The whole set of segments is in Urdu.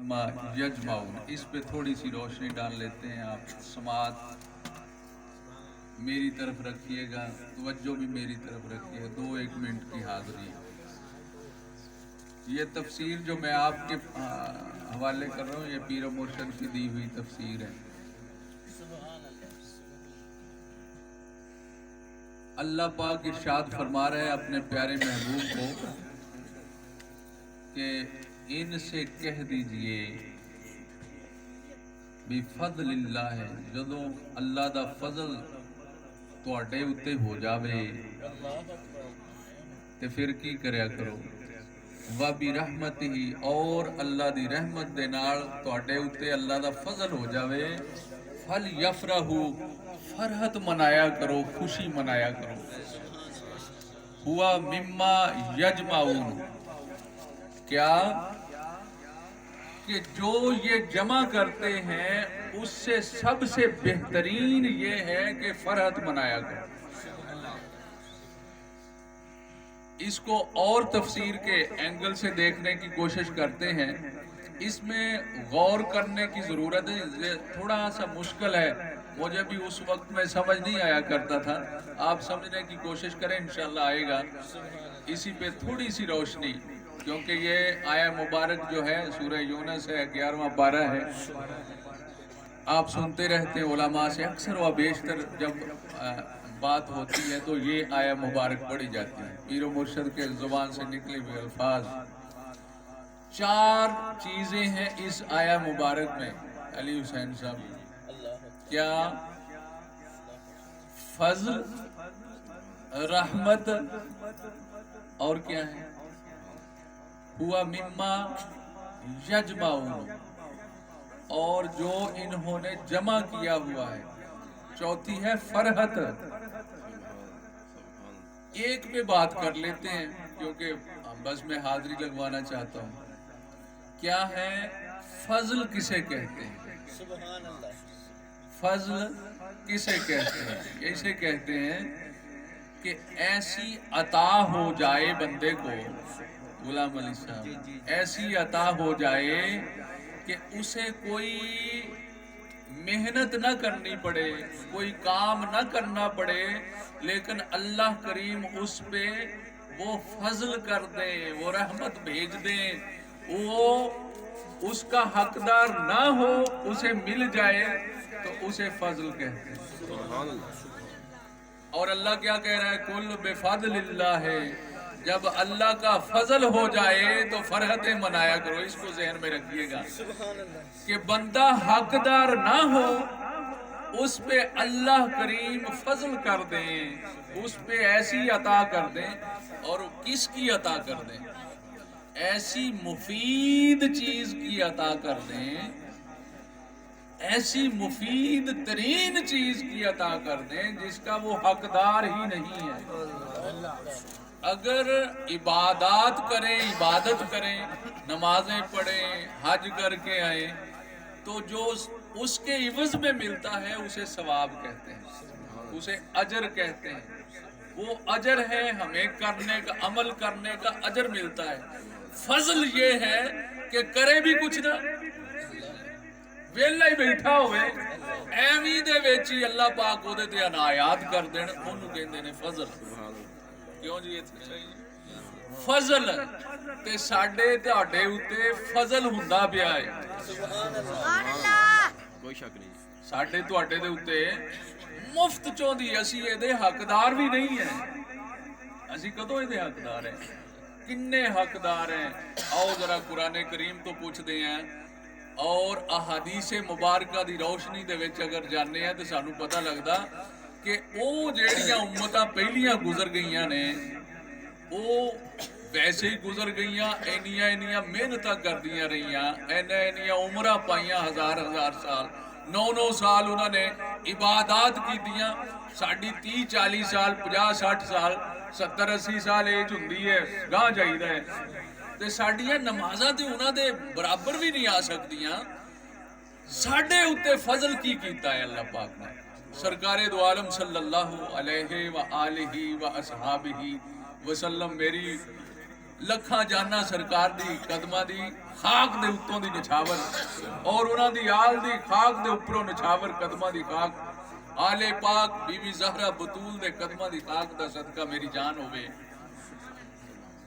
مما یجمعون، اس پہ تھوڑی سی روشنی ڈال لیتے ہیں آپ، سماعت میری طرف رکھیے گا، توجہ بھی میری طرف رکھیے گا، 2-1 منٹ کی حاضری ہے۔ یہ تفسیر جو میں آپ کے حوالے کر رہا ہوں، یہ پیر و مرشد کی دی ہوئی تفسیر ہے۔ اللہ پاک ارشاد فرما رہے ہیں اپنے پیارے محبوب کو کہ ان سے کہہ دیجئے بفضل اللہ ہے، جدوں اللہ دا فضل تواڈے اتے ہو جاوے تے پھر کی کریا کرو، وَبِرَحْمَتِهِ، اور اللہ دی رحمت دے نال تواڈے اتے اللہ دا فضل ہو جاوے، فَلْيَفْرَحُوا، فرحت منایا کرو، خوشی منایا کرو، ہوا مما یجمعون، کیا کہ جو یہ جمع کرتے ہیں اس سے سب سے بہترین یہ ہے کہ فرحت منایا کرو۔ اس کو اور تفسیر کے اینگل سے دیکھنے کی کوشش کرتے ہیں، اس میں غور کرنے کی ضرورت ہے، تھوڑا سا مشکل ہے، مجھے بھی اس وقت میں سمجھ نہیں آیا کرتا تھا، آپ سمجھنے کی کوشش کریں، انشاءاللہ آئے گا۔ اسی پہ تھوڑی سی روشنی، کیونکہ یہ آیہ مبارک جو ہے سورہ یونس ہے، 11واں پارہ ہے، آپ سنتے رہتے ہیں علماء سے اکثر و بیشتر جب بات ہوتی ہے تو یہ آیہ مبارک پڑھی جاتی ہے، پیر و مرشد کے زبان سے نکلے ہوئے الفاظ۔ 4 چیزیں ہیں اس آیہ مبارک میں علی حسین صاحب، کیا؟ فضل، رحمت، اور کیا ہے؟ ہوا مما یجمعون، اور جو انہوں نے جمع کیا ہوا ہے۔ چوتھی ہے فرحت۔ ایک پہ بات کر لیتے ہیں کیونکہ بس میں حاضری لگوانا چاہتا ہوں، کیا ہے فضل؟ کسے کہتے ہیں؟ فضل کسے کہتے ہیں؟ اسے کہتے ہیں کہ ایسی عطا ہو جائے بندے کو، غلام علی صاحب، ایسی عطا ہو جائے کہ اسے کوئی محنت نہ کرنی پڑے، کوئی کام نہ کرنا پڑے، لیکن اللہ کریم اس پہ وہ فضل کر دے، وہ رحمت بھیج دے، وہ اس کا حقدار نہ ہو، اسے مل جائے تو اسے فضل کہتے ہیں۔ اور اللہ کیا کہہ رہا ہے؟ کل بفضل اللہ ہے، جب اللہ کا فضل ہو جائے تو فرحتیں منایا کرو۔ اس کو ذہن میں رکھیے گا کہ بندہ حقدار نہ ہو، اس پہ اللہ کریم فضل کر دیں، اس پہ ایسی عطا کر دیں، اور کس کی عطا کر دیں؟ ایسی مفید چیز کی عطا کر دیں، ایسی مفید ترین چیز کی عطا کر دیں جس کا وہ حقدار ہی نہیں ہے۔ اگر عبادات کریں، عبادت کریں، نمازیں پڑھیں، حج کر کے آئیں، تو جو اس کے عوض میں ملتا ہے اسے ثواب کہتے ہیں، اسے اجر کہتے ہیں۔ وہ اجر ہے، ہمیں کرنے کا، عمل کرنے کا اجر ملتا ہے۔ فضل یہ ہے کہ کرے بھی کچھ نہ، ویلا ہی بیٹھا ہوئے، ایویں دے وچ ہی اللہ پاک اودے تے عنایات کر دین، اونوں کہندے نے فضل۔ کیوں جی فضل تے ساڈے تہاڈے اوتے فضل ہوندا پیا ہے، کوئی شک نہیں، ساڈے تہاڈے دے اوتے مفت چوں دی، اسی اے دے حقدار بھی نہیں ہیں۔ اسی کدوں اے دے حقدار ہیں؟ کنے حقدار ہیں؟ آؤ ذرا قرآن کریم تو پوچھ دے ہیں، اور احادیث مبارکہ دی روشنی دے وچ اگر جانے ہیں تو سانو پتہ لگدا کہ او جیڑیاں امتاں پہلیاں گزر گئیاں نے، او ویسے ہی گزر گئیاں، اینیاں محنتاں کردیاں رہیاں، اینیاں عمرہ پائیاں، ہزار سال، 9 سال انہوں نے عبادات کی دیاں۔ ساڑھی 30-40 سال، 50-60 سال، 70-80 سال ایج ہوندی ہے، گاہ جائیدہ ہے، تے ساڑھیاں نمازاں تے انہاں دے برابر بھی نہیں آ سکتیاں۔ ساڑھے اتے فضل کی کیتا ہے اللہ پاک نے؟ سرکار دو عالم صلی اللہ علیہ وآلہ وآصحابہ وسلم، میری ਲੱਖਾਂ ਜਾਨਾਂ ਸਰਕਾਰ ਦੀ ਕਦਮਾਂ ਦੀ ਖਾਕ ਦੇ ਉੱਤੋਂ ਦੀ ਨਿਛਾਵਰ ਔਰ ਉਹਨਾਂ ਦੀ ਆਲ ਦੀ ਖਾਕ ਦੇ ਉੱਪਰੋਂ ਨਿਛਾਵਰ ਕਦਮਾਂ ਦੀ ਖਾਕ ਆਲੇ ਪਾਕ ਬੀਬੀ ਜ਼ਹਰਾ ਬਤੂਲ ਦੇ ਕਦਮਾਂ ਦੀ ਖਾਕ ਦਾ ਸਦਕਾ ਮੇਰੀ ਜਾਨ ਹੋਵੇ।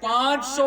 500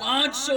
500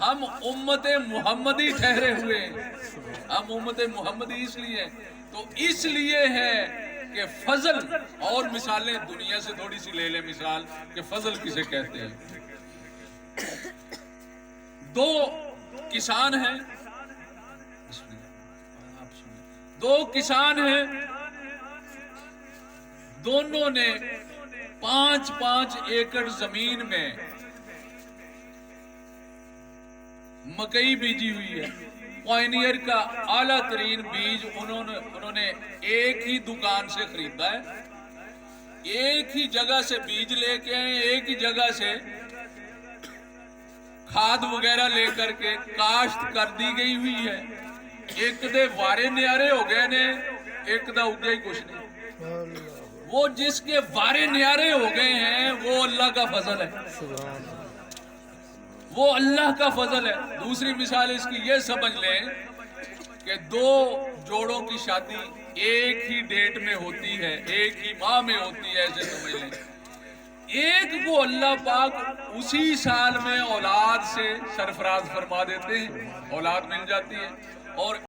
ہم امت محمدی ٹھہرے ہوئے ہیں. ہم امت محمدی اس لیے ہیں، تو اس لیے ہے کہ فضل، اور مثالیں دنیا سے تھوڑی سی لے لیں مثال کہ فضل کسے کہتے ہیں. دو کسان ہیں، دو کسان ہیں، دونوں نے 5-5 ایکڑ زمین میں مکئی بیجی ہوئی ہے. پائنیئر کا اعلیٰ ترین بیج انہوں نے ایک ہی دکان سے خریدا ہے، ایک ہی جگہ سے بیج لے کے آئے، ایک ہی جگہ سے کھاد وغیرہ لے کر کے کاشت کر دی گئی ہوئی ہے. ایک دے وارے نیارے ہو گئے نے، ایک دا اگیا ہی کچھ نہیں. وہ جس کے وارے نیارے ہو گئے ہیں وہ اللہ کا فضل ہے، وہ اللہ کا فضل ہے. دوسری مثال اس کی یہ سمجھ لیں کہ دو جوڑوں کی شادی ایک ہی ڈیٹ میں ہوتی ہے، ایک ہی ماہ میں ہوتی ہے، ایسے سمجھ لیں. ایک کو اللہ پاک اسی سال میں اولاد سے سرفراز فرما دیتے ہیں، اولاد مل جاتی ہے، اور